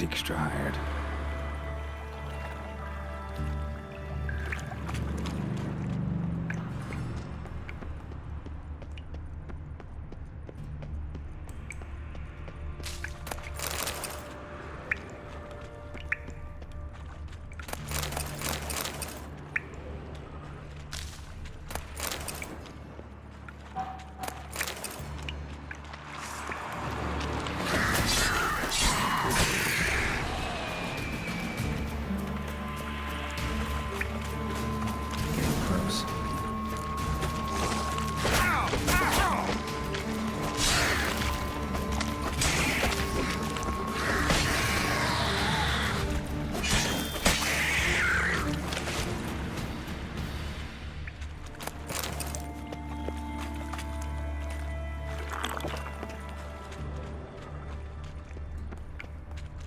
Dijkstra hired.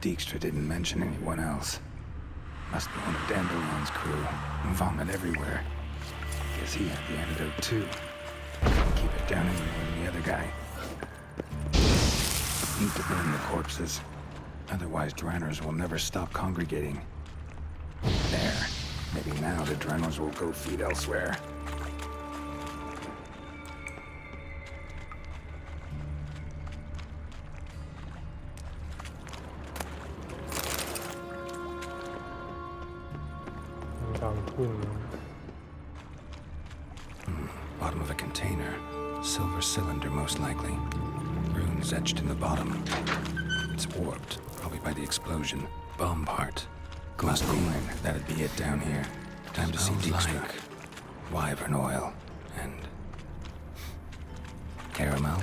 Dijkstra didn't mention anyone else. Must be one of Dandelion's crew. Vomit everywhere. Guess he had the antidote too. Keep it down anyway than the other guy. Need to burn the corpses. Otherwise, Dranners will never stop congregating. There. Maybe now the Dranners will go feed elsewhere. Bottom of a container. Silver cylinder, most likely. Runes etched in the bottom. It's warped, probably by the explosion. Bomb part. Must be. That'd be it down here. Time to see Dijkstra. Like wyvern oil. And... caramel?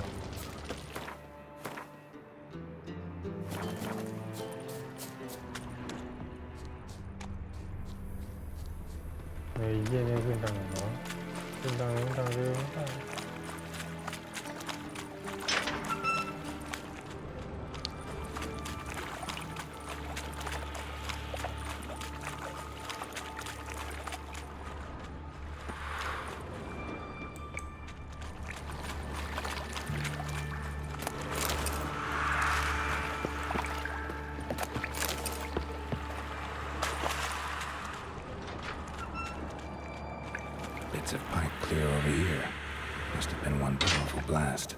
Bits of pipe clear over here. Must have been one powerful blast.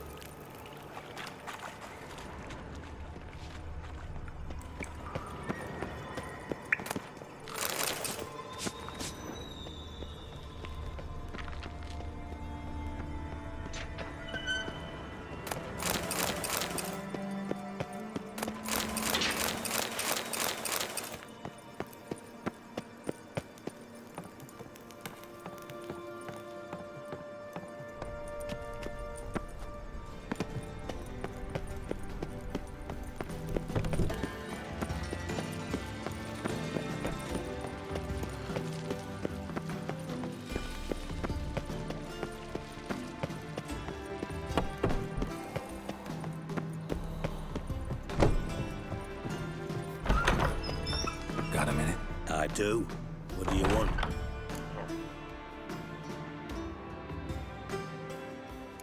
Got a minute? I do. What do you want?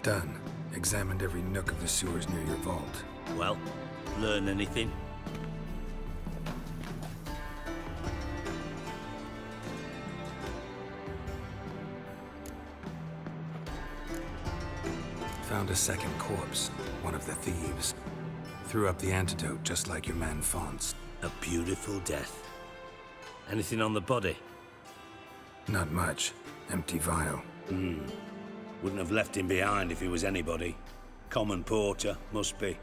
Done. Examined every nook of the sewers near your vault. Well, learn anything? Found a second corpse, one of the thieves. Threw up the antidote just like your man Fonts. A beautiful death. Anything on the body? Not much. Empty vial. Wouldn't have left him behind if he was anybody. Common porter, must be.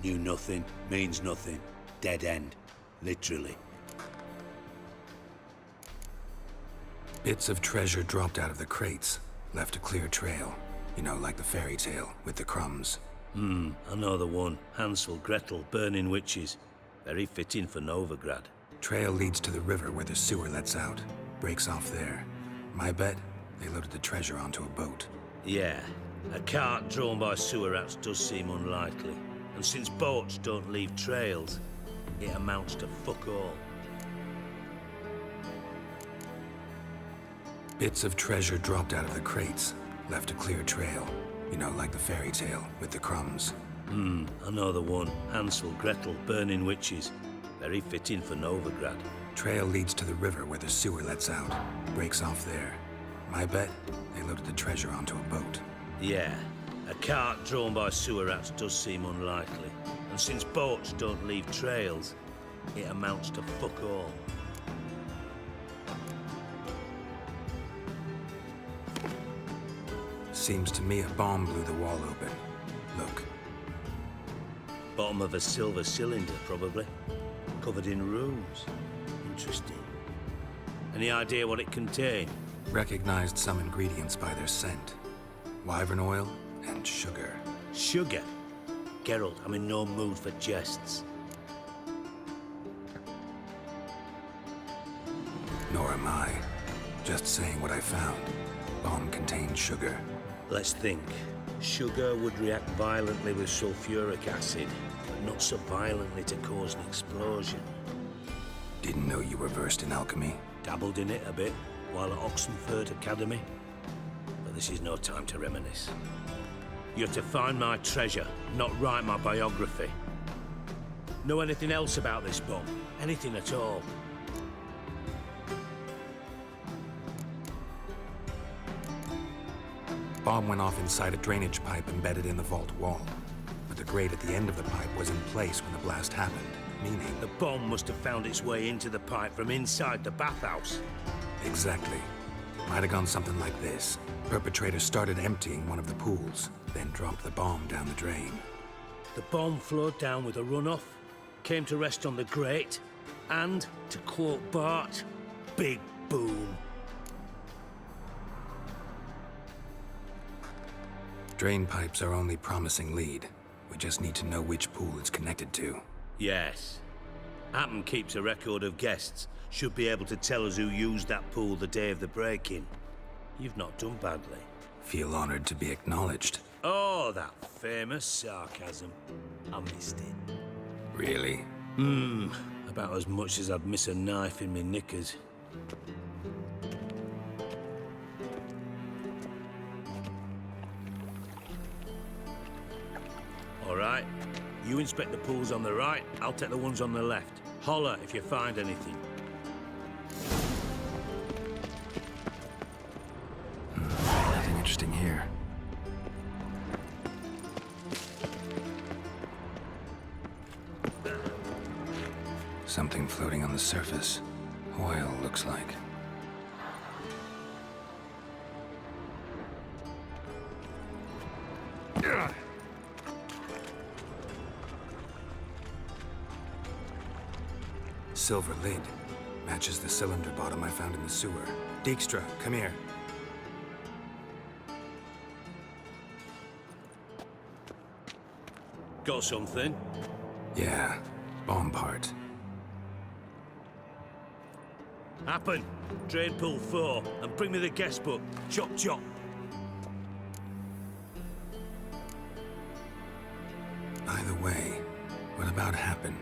Knew nothing, means nothing. Dead end. Literally. Bits of treasure dropped out of the crates. Left a clear trail. You know, like the fairy tale, with the crumbs. I know the one. Hansel, Gretel, burning witches. Very fitting for Novigrad. Trail leads to the river where the sewer lets out. Breaks off there. My bet, they loaded the treasure onto a boat. Yeah. A cart drawn by sewer rats does seem unlikely. And since boats don't leave trails, it amounts to fuck all. Bits of treasure dropped out of the crates. Left a clear trail. You know, like the fairy tale, with the crumbs. I know the one. Hansel, Gretel, burning witches. Very fitting for Novigrad. Trail leads to the river where the sewer lets out. Breaks off there. My bet, they loaded the treasure onto a boat. Yeah, a cart drawn by sewer rats does seem unlikely. And since boats don't leave trails, it amounts to fuck all. Seems to me a bomb blew the wall open. Look. Bottom of a silver cylinder, probably. Covered in runes. Interesting. Any idea what it contained? Recognized some ingredients by their scent. Wyvern oil and sugar. Sugar? Geralt, I'm in no mood for jests. Nor am I. Just saying what I found. Bomb contained sugar. Let's think. Sugar would react violently with sulfuric acid, but not so violently to cause an explosion. Didn't know you were versed in alchemy. Dabbled in it a bit while at Oxenford Academy. But this is no time to reminisce. You're to find my treasure, not write my biography. Know anything else about this bomb? Anything at all? Bomb went off inside a drainage pipe embedded in the vault wall. But the grate at the end of the pipe was in place when the blast happened, meaning... The bomb must have found its way into the pipe from inside the bathhouse. Exactly. Might have gone something like this. Perpetrator started emptying one of the pools, then dropped the bomb down the drain. The bomb flowed down with a runoff, came to rest on the grate, and, to quote Bart, big boom. Drain pipes are only promising lead. We just need to know which pool it's connected to. Yes. Hammond keeps a record of guests. Should be able to tell us who used that pool the day of the break-in. You've not done badly. Feel honored to be acknowledged. Oh, that famous sarcasm. I missed it. Really? About as much as I'd miss a knife in me knickers. All right. You inspect the pools on the right, I'll take the ones on the left. Holler if you find anything. Nothing interesting here. Something floating on the surface. Oil, looks like. Silver lid. Matches the cylinder bottom I found in the sewer. Dijkstra, come here. Got something? Yeah, bomb part. Happen. Drain pool 4, and bring me the guest book. Chop chop. Either way, what about Happen?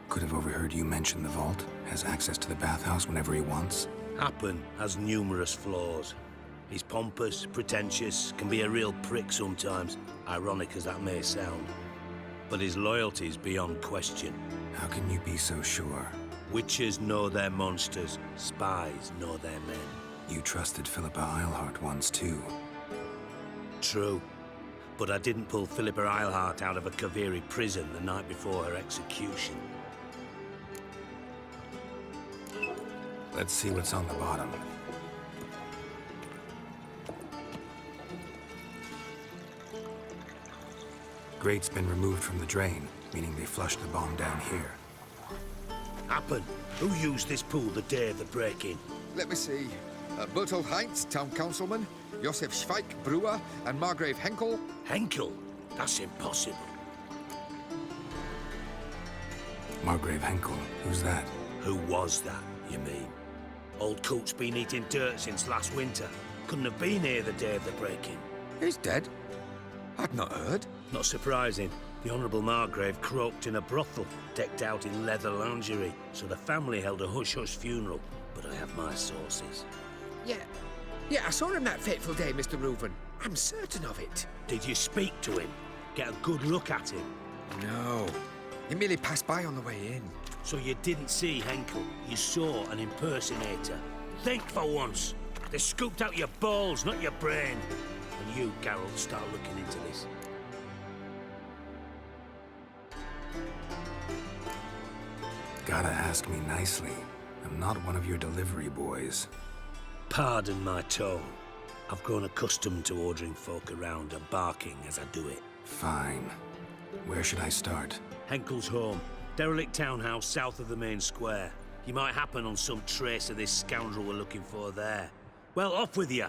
Could have overheard you mention the vault. Has access to the bathhouse whenever he wants. Happen has numerous flaws. He's pompous, pretentious, can be a real prick sometimes, ironic as that may sound. But his loyalty's beyond question. How can you be so sure? Witches know their monsters, spies know their men. You trusted Philippa Eilhart once too. True. But I didn't pull Philippa Eilhart out of a Kaviri prison the night before her execution. Let's see what's on the bottom. Grate's been removed from the drain, meaning they flushed the bomb down here. Happen. Who used this pool the day of the break-in? Let me see. Bertolt Heinz, town councilman, Josef Schweik, brewer, and Margrave Henkel. Henkel? That's impossible. Margrave Henkel, who's that? Who was that, you mean? Old Coot's been eating dirt since last winter. Couldn't have been here the day of the break-in. He's dead? I'd not heard. Not surprising. The Honourable Margrave croaked in a brothel, decked out in leather lingerie, so the family held a hush-hush funeral. But I have my sources. Yeah, I saw him that fateful day, Mr. Reuven. I'm certain of it. Did you speak to him? Get a good look at him? No. He merely passed by on the way in. So you didn't see Henkel, you saw an impersonator. Think for once. They scooped out your balls, not your brain. And you, Geralt, start looking into this. Gotta ask me nicely. I'm not one of your delivery boys. Pardon my tone. I've grown accustomed to ordering folk around and barking as I do it. Fine. Where should I start? Henkel's home. Derelict townhouse south of the main square. You might happen on some trace of this scoundrel we're looking for there. Well, off with you.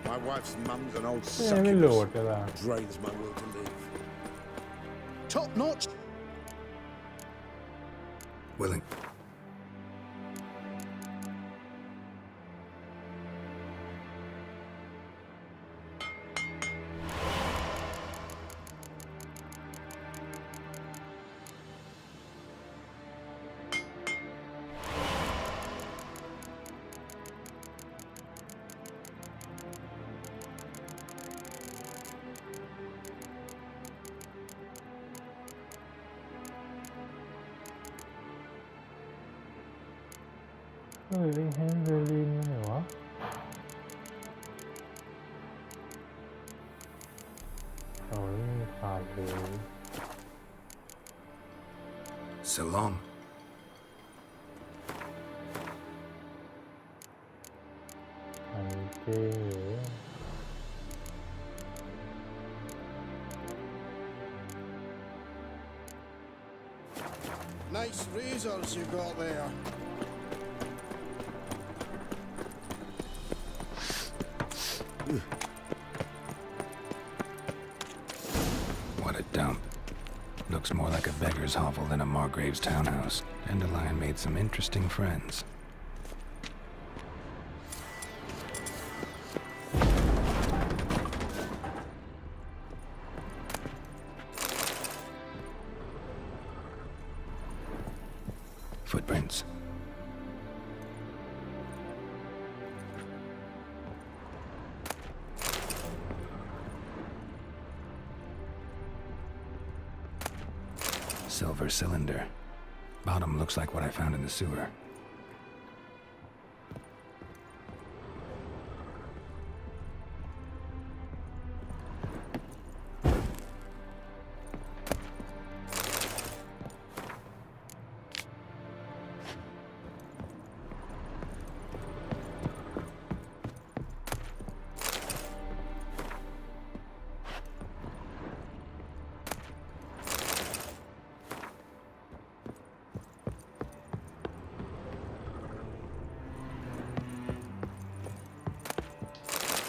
My wife's mum's an old ยังไม่โหลด succubus. กันล่ะ Drains my will to live. Top notch. Willing.ลิงแฮนเบอร์ลินนี่ไหนวะเอาไม่ขาดเลย So long. อันเก้ Nice razors you got there. What a dump. Looks more like a beggar's hovel than a Margrave's townhouse. Dandelion made some interesting friends. Footprints. Silver cylinder. Bottom looks like what I found in the sewer.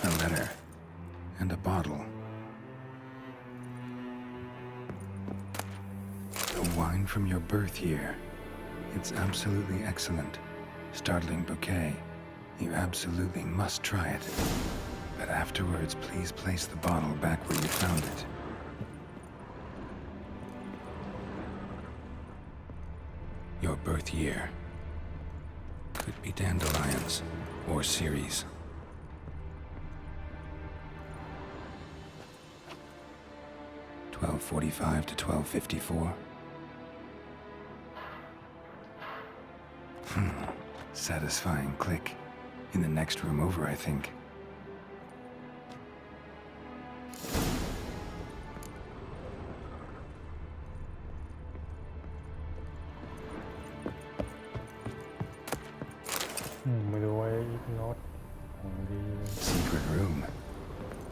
A letter. And a bottle. A wine from your birth year. It's absolutely excellent. Startling bouquet. You absolutely must try it. But afterwards, please place the bottle back where you found it. Your birth year. Could be dandelions or Ceres. $12:45 to $12:54. Satisfying click. In the next room over, I think. Secret room.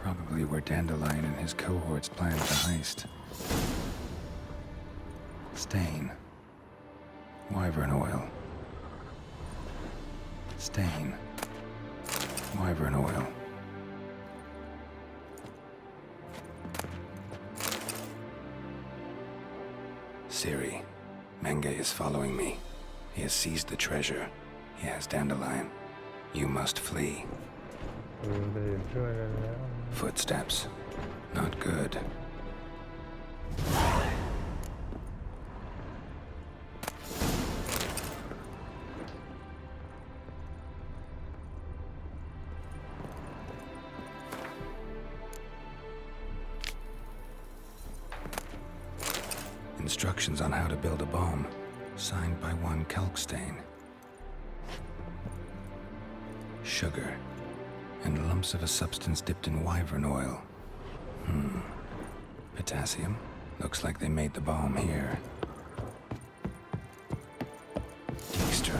Probably where Dandelion and his cohorts planned the heist. Stain. Wyvern oil. Stain. Wyvern oil. Siri, Menge is following me. He has seized the treasure. He has Dandelion. You must flee. ลืมไปเรียนช่วยกันแล้ว Footsteps. Not good. Instructions on how to build a bomb, signed by one Kalkstain. Sugar, and lumps of a substance dipped in wyvern oil. Potassium? Looks like they made the bomb here. Dijkstra.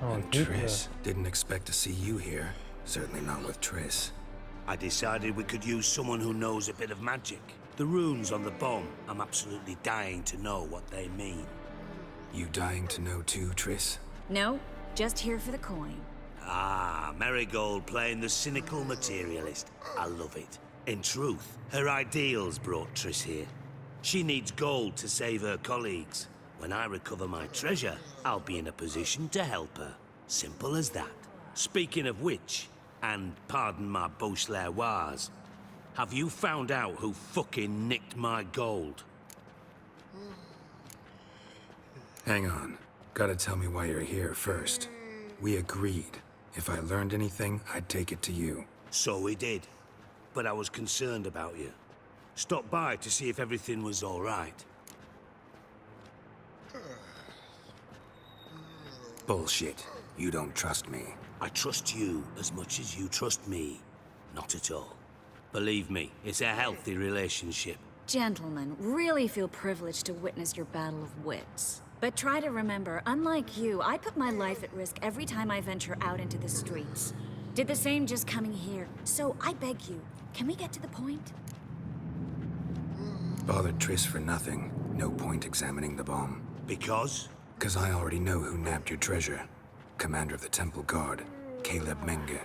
Oh, And Triss. Didn't expect to see you here. Certainly not with Triss. I decided we could use someone who knows a bit of magic. The runes on the bomb, I'm absolutely dying to know what they mean. You dying to know too, Triss? No, just here for the coin. Ah, Marigold playing the cynical materialist. I love it. In truth, her ideals brought Triss here. She needs gold to save her colleagues. When I recover my treasure, I'll be in a position to help her. Simple as that. Speaking of which, and pardon my Beauclervois, have you found out who fucking nicked my gold? Hang on. Gotta tell me why you're here first. We agreed. If I learned anything, I'd take it to you. So we did. But I was concerned about you. Stopped by to see if everything was all right. Bullshit. You don't trust me. I trust you as much as you trust me. Not at all. Believe me, it's a healthy relationship. Gentlemen, really feel privileged to witness your battle of wits. But try to remember, unlike you, I put my life at risk every time I venture out into the streets. Did the same just coming here. So I beg you, can we get to the point? Bothered Triss for nothing. No point examining the bomb. Because? 'Cause I already know who nabbed your treasure. Commander of the Temple Guard, Caleb Menge.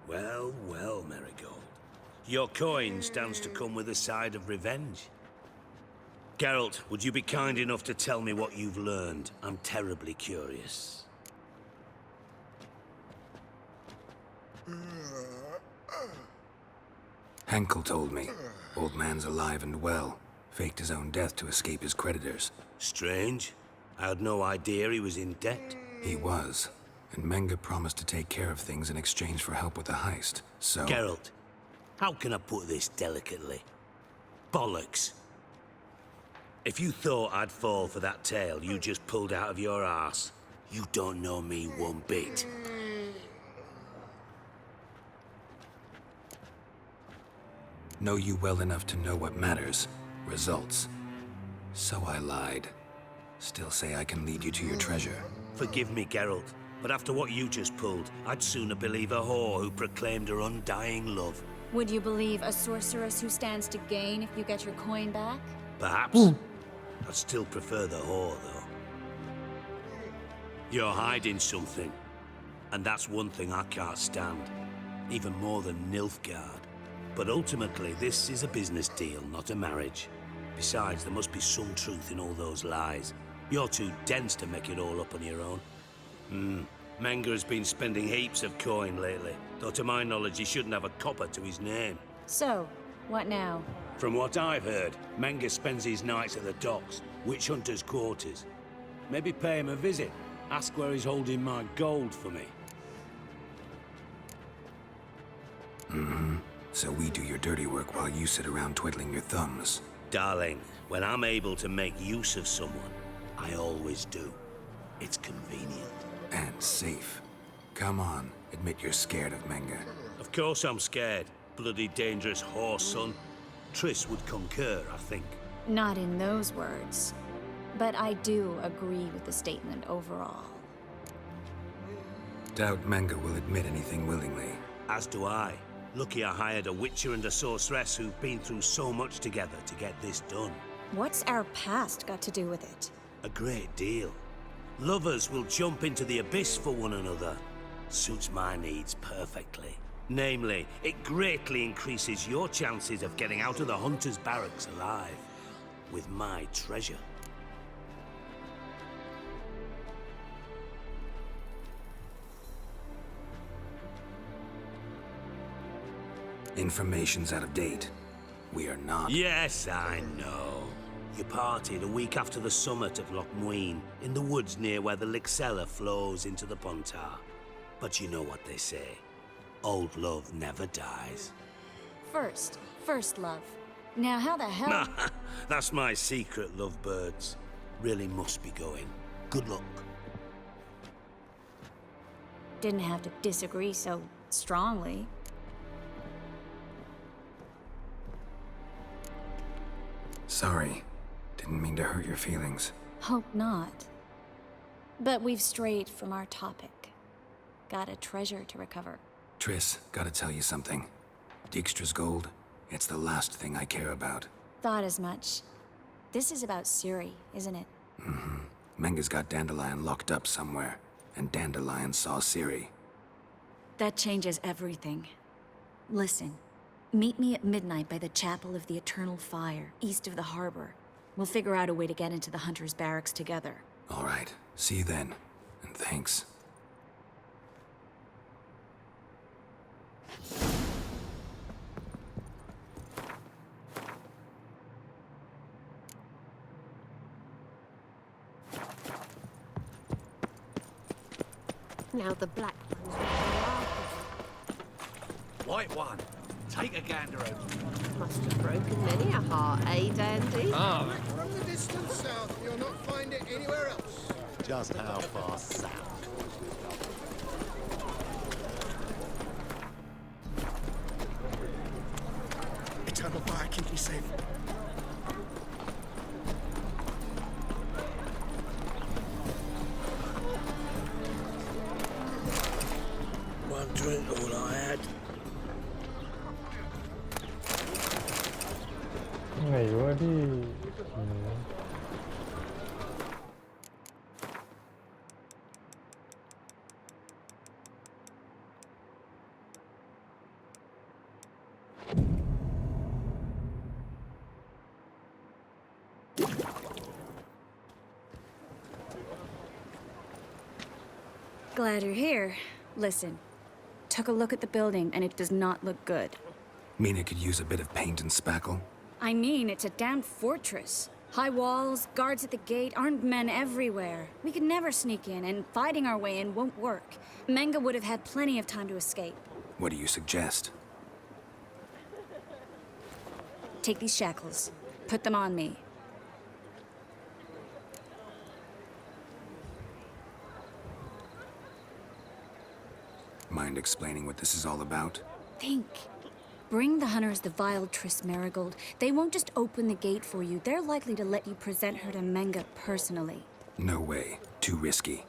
Well, well, Marigold. Your coin stands to come with a side of revenge. Geralt, would you be kind enough to tell me what you've learned? I'm terribly curious. Henkel told me. Old man's alive and well. Faked his own death to escape his creditors. Strange. I had no idea he was in debt. He was. And Menge promised to take care of things in exchange for help with the heist. So... Geralt, how can I put this delicately? Bollocks. If you thought I'd fall for that tale you just pulled out of your arse, you don't know me one bit. Know you well enough to know what matters. Results. So I lied. Still say I can lead you to your treasure. Forgive me, Geralt, but after what you just pulled, I'd sooner believe a whore who proclaimed her undying love. Would you believe a sorceress who stands to gain if you get your coin back? Perhaps. I'd still prefer the whore, though. You're hiding something. And that's one thing I can't stand. Even more than Nilfgaard. But ultimately, this is a business deal, not a marriage. Besides, there must be some truth in all those lies. You're too dense to make it all up on your own. Menge has been spending heaps of coin lately, though to my knowledge he shouldn't have a copper to his name. So, what now? From what I've heard, Menge spends his nights at the docks, witch hunters' quarters. Maybe pay him a visit. Ask where he's holding my gold for me. So we do your dirty work while you sit around twiddling your thumbs. Darling, when I'm able to make use of someone, I always do. It's convenient. And safe. Come on, admit you're scared of Menge. Of course I'm scared. Bloody dangerous whore, son. Triss would concur, I think. Not in those words. But I do agree with the statement overall. Doubt Menge will admit anything willingly. As do I. Lucky I hired a witcher and a sorceress who've been through so much together to get this done. What's our past got to do with it? A great deal. Lovers will jump into the abyss for one another. Suits my needs perfectly. Namely, it greatly increases your chances of getting out of the Hunter's barracks alive. With my treasure. Information's out of date. We are not. Yes, I know. You parted a week after the summit of Loch Muin, in the woods near where the Lixella flows into the Pontar. But you know what they say. Old love never dies. First love. Now how the hell... That's my secret, lovebirds. Really must be going. Good luck. Didn't have to disagree so strongly. Sorry. Didn't mean to hurt your feelings. Hope not. But we've strayed from our topic. Got a treasure to recover. Triss, gotta tell you something. Dijkstra's gold, it's the last thing I care about. Thought as much. This is about Ciri, isn't it? Mm-hmm. Menga's got Dandelion locked up somewhere, and Dandelion saw Ciri. That changes everything. Listen, meet me at midnight by the Chapel of the Eternal Fire, east of the harbor. We'll figure out a way to get into the Hunter's barracks together. All right, see you then, and thanks. Now the black ones. White one. Take a gander over. Must have broken many a heart, eh, Dandy? Ah, from the distant south, you'll not find it anywhere else. Just how far south? Eternal fire, keep me safe. One drink, all I had. Glad you're here. Listen, took a look at the building and it does not look good. Mean it could use a bit of paint and spackle? I mean, it's a damn fortress. High walls, guards at the gate, armed men everywhere. We could never sneak in, and fighting our way in won't work. Menga would have had plenty of time to escape. What do you suggest? Take these shackles. Put them on me. Mind explaining what this is all about? Think. Bring the hunters the vile Triss Marigold. They won't just open the gate for you. They're likely to let you present her to Menga personally. No way. Too risky.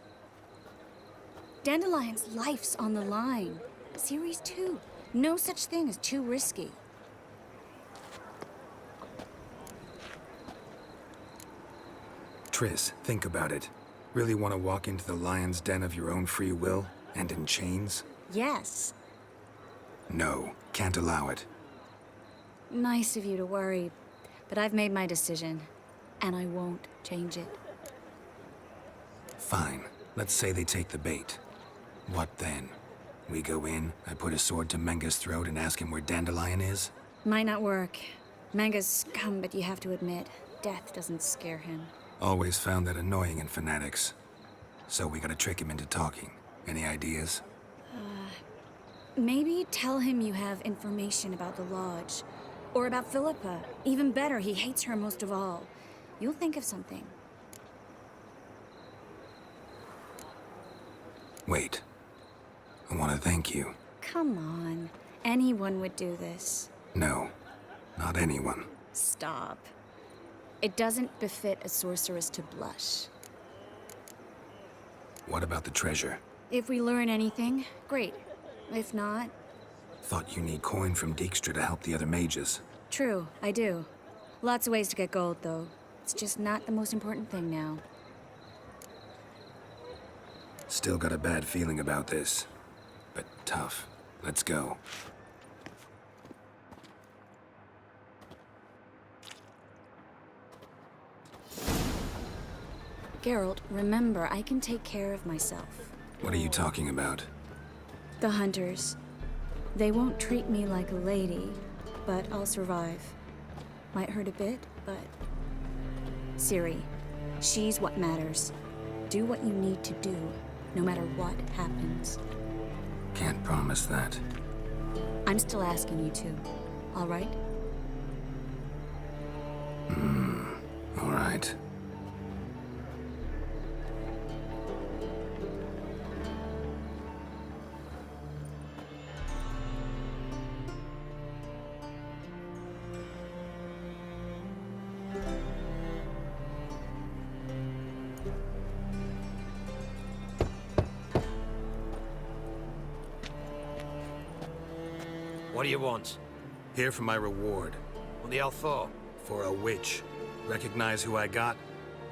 Dandelion's life's on the line. Ciri's too. No such thing as too risky. Triss, think about it. Really want to walk into the lion's den of your own free will, and in chains? Yes. No, can't allow it. Nice of you to worry, but I've made my decision, and I won't change it. Fine. Let's say they take the bait. What then? We go in, I put a sword to Menga's throat and ask him where Dandelion is? Might not work. Menga's scum, but you have to admit, death doesn't scare him. Always found that annoying in fanatics. So we gotta trick him into talking. Any ideas? Maybe tell him you have information about the Lodge. Or about Philippa. Even better, he hates her most of all. You'll think of something. Wait. I want to thank you. Come on. Anyone would do this. No, not anyone. Stop. It doesn't befit a sorceress to blush. What about the treasure? If we learn anything, great. If not... Thought you need coin from Dijkstra to help the other mages. True, I do. Lots of ways to get gold, though. It's just not the most important thing now. Still got a bad feeling about this. But tough. Let's go. Geralt, remember, I can take care of myself. What are you talking about? The hunters. They won't treat me like a lady, but I'll survive. Might hurt a bit, but... Ciri, she's what matters. Do what you need to do, no matter what happens. Can't promise that. I'm still asking you to, all right? All right. What do you want? Here for my reward. What the hell for? For a witch. Recognize who I got?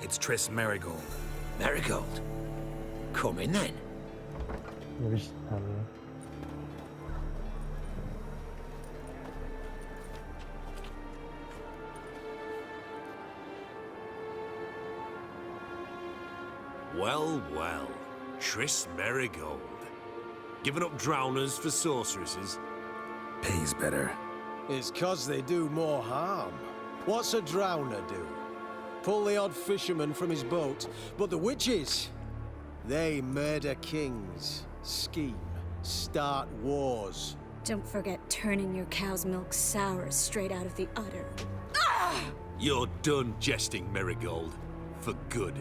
It's Triss Merigold. Marigold? Come in then. Wish ทัน Well, well. Triss Merigold. Giving up drowners for sorceresses? Pays better. It's 'cause they do more harm. What's a drowner do? Pull the odd fisherman from his boat. But the witches, they murder kings, scheme, start wars. Don't forget turning your cow's milk sour straight out of the udder. You're done jesting, Merigold. For good.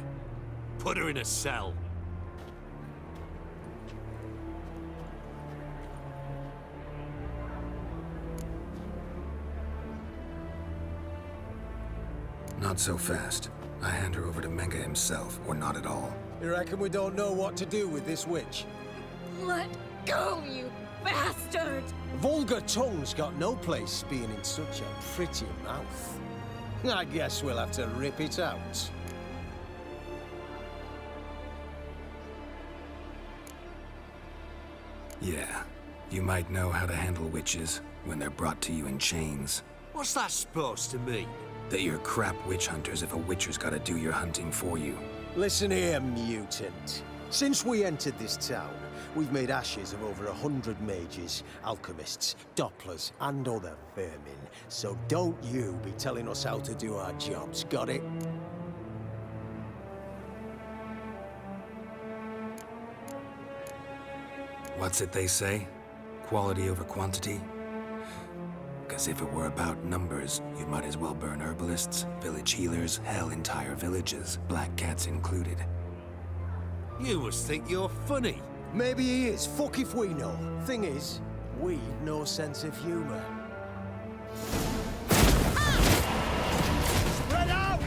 Put her in a cell. Not so fast. I hand her over to Menga himself, or not at all. You reckon we don't know what to do with this witch? Let go, you bastard! Vulgar tongue's got no place being in such a pretty mouth. I guess we'll have to rip it out. Yeah. You might know how to handle witches when they're brought to you in chains. What's that supposed to mean? That you're crap witch hunters if a witcher's gotta do your hunting for you. Listen here, mutant. Since we entered this town, we've made ashes of over 100 mages, alchemists, dopplers, and other vermin. So don't you be telling us how to do our jobs, got it? What's it they say? Quality over quantity? Because if it were about numbers, you might as well burn herbalists, village healers, hell, entire villages, black cats included. You must think you're funny. Maybe he is, fuck if we know. Thing is, we've no sense of humor. Spread out!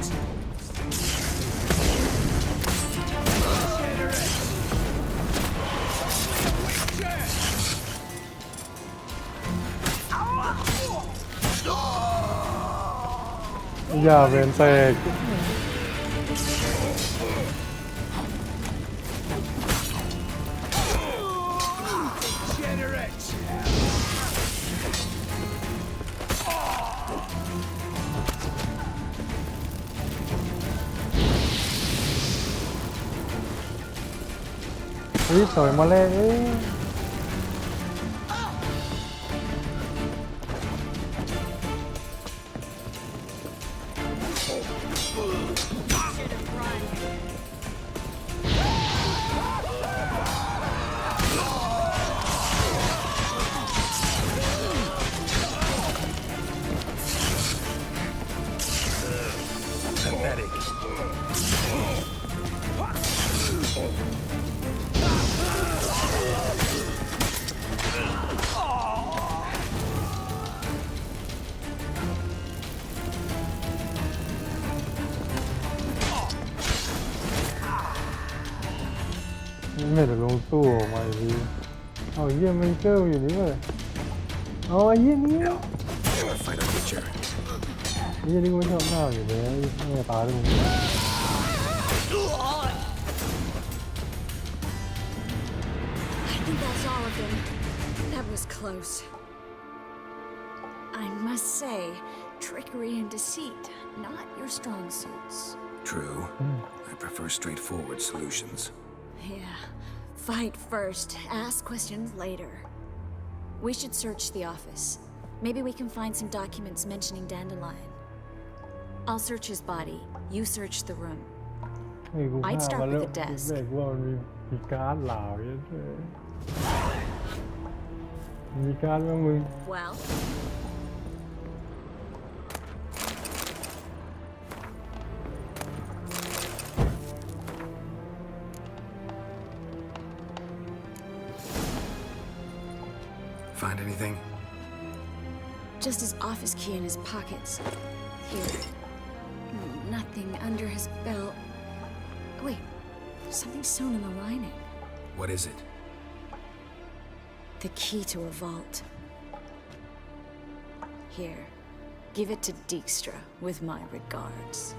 อย่าเวนแตก เฮ้ยสวยมาเลยเอ้ย Pathetic.ไม่เดี๋ยวลงตู้ออกมาอีกทีเอาเยี่ยมไม่เกิลอยู่นี่เลยเอาไอ้เยี่ยนี่ Fight a witcher. เยี่ยนี่กูไม่ชอบหน้าอยู่เลยไม่ตายเลยมึง all of them. That was close. I must say, trickery and deceit, not your strong suits. True. I prefer straightforward solutions. Yeah. Fight first, ask questions later. We should search the office. Maybe we can find some documents mentioning Dandelion. I'll search his body. You search the room. นี่กู I'd ฆ่า start มา with แล้ว the desk. แบกว่ามันมีการ์ดเหล่าเยอะเลยมีการ์ดว่ามึง Well, Find anything? just his office key in his pockets. Here. Nothing under his belt. Wait, there's something sewn in the lining. What is it? The key to a vault. Here, give it to Dijkstra with my regards.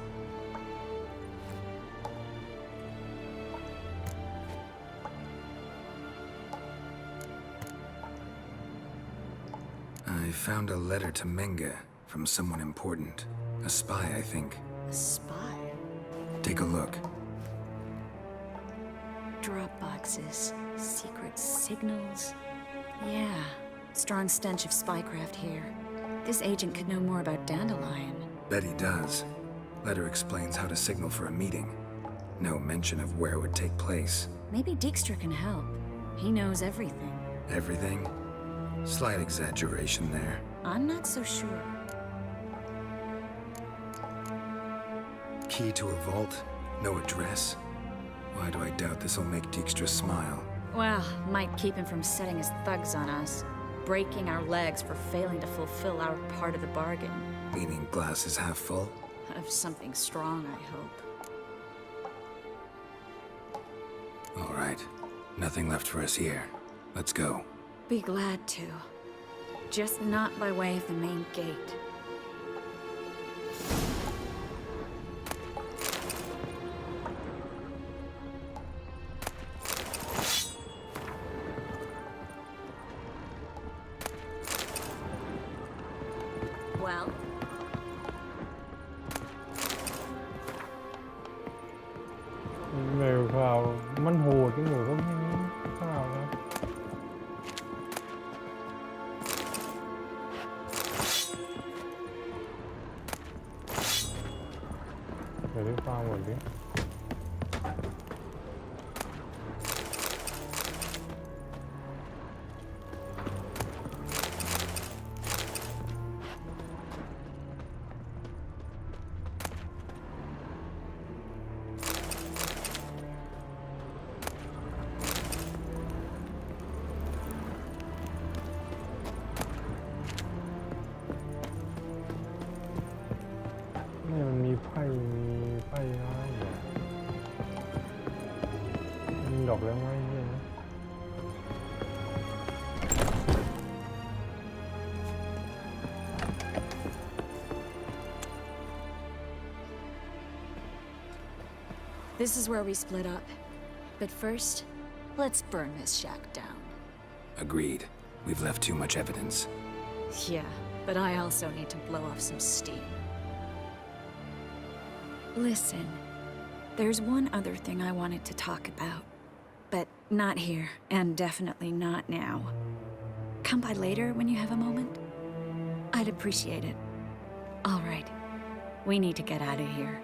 I found a letter to Menga from someone important. A spy, I think. A spy? Take a look. Drop boxes, secret signals. Yeah, strong stench of spycraft here. This agent could know more about Dandelion. Bet he does. Letter explains how to signal for a meeting. No mention of where it would take place. Maybe Dijkstra can help. He knows everything. Everything? Slight exaggeration there. I'm not so sure. Key to a vault? No address? Why do I doubt this'll make Dijkstra smile? Well, might keep him from setting his thugs on us. Breaking our legs for failing to fulfill our part of the bargain. Meaning glass is half full? Of something strong, I hope. All right. Nothing left for us here. Let's go. Be glad to. Just not by way of the main gate. Well? เร็วข่าวมันโหดจังเลยก็ไม่มีข่าวนะเดี๋ยวได้ฟังหมดดิ นี่มันมีไพ่นะมีดอกแล้วไม้เนี่ยนะ This is where we split up. But first, let's burn this shack down. Agreed. We've left too much evidence. Yeah, but I also need to blow off some steam. Listen, there's one other thing I wanted to talk about. But not here, and definitely not now. Come by later when you have a moment? I'd appreciate it. All right. We need to get out of here.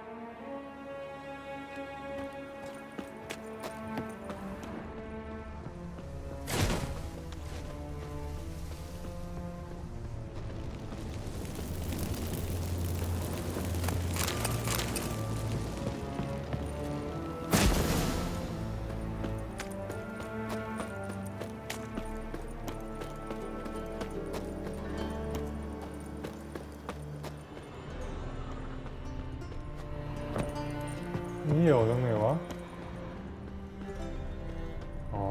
นี่อยู่ตรงไหนวะ อ๋อ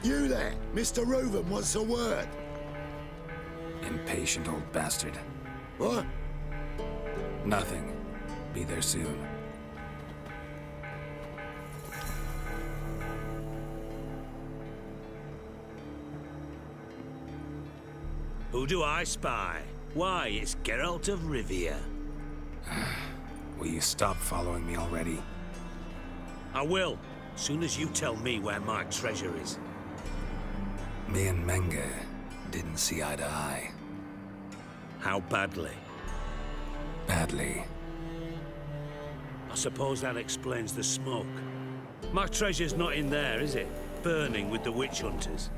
You there, Mr. Reuven wants a word. Impatient old bastard. What? Nothing. Be there soon. Who do I spy? Why, it's Geralt of Rivia. Will you stop following me already? I will, soon as you tell me where my treasure is. Me and Menge didn't see eye to eye. How badly? Badly. I suppose that explains the smoke. My treasure's not in there, is it? Burning with the witch hunters.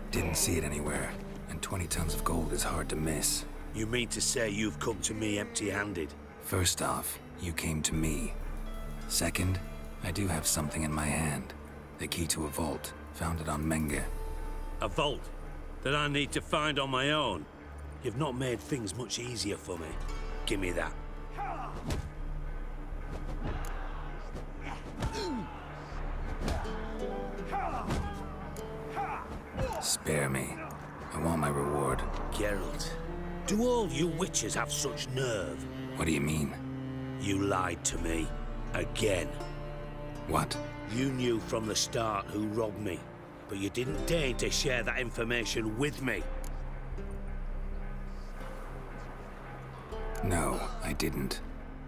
Didn't see it anywhere, and 20 tons of gold is hard to miss. You mean to say you've come to me empty-handed? First off, you came to me. Second, I do have something in my hand. The key to a vault, found it on Menge. A vault that I need to find on my own? You've not made things much easier for me. Give me that. Spare me. I want my reward. Geralt, do all you witches have such nerve? What do you mean? You lied to me. Again. What? You knew from the start who robbed me, but you didn't deign to share that information with me. No, I didn't.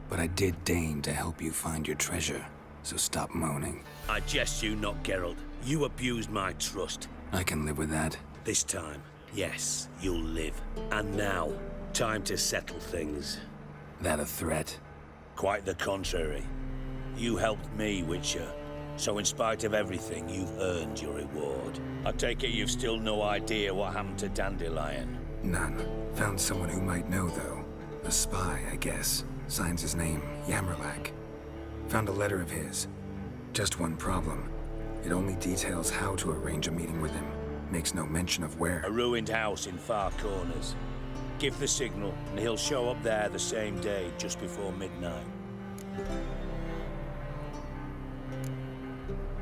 But I did deign to help you find your treasure, so stop moaning. I jest you not, Geralt. You abused my trust. I can live with that. This time, yes, you'll live. And now, time to settle things. That a threat? Quite the contrary. You helped me, Witcher. So in spite of everything, you've earned your reward. I take it you've still no idea what happened to Dandelion. None. Found someone who might know, though. A spy, I guess. Signs his name, Yammerlak. Found a letter of his. Just one problem. It only details how to arrange a meeting with him. Makes no mention of where. A ruined house in Far Corners. Give the signal, and he'll show up there the same day, just before midnight.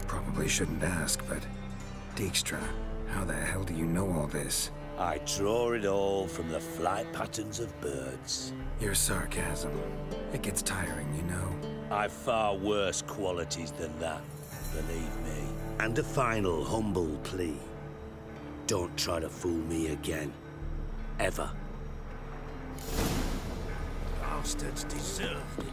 Probably shouldn't ask, but... Dijkstra, how the hell do you know all this? I draw it all from the flight patterns of birds. Your sarcasm. It gets tiring, you know. I've far worse qualities than that, believe me. And a final humble plea. Don't try to fool me again. Ever. Bastards deserved it.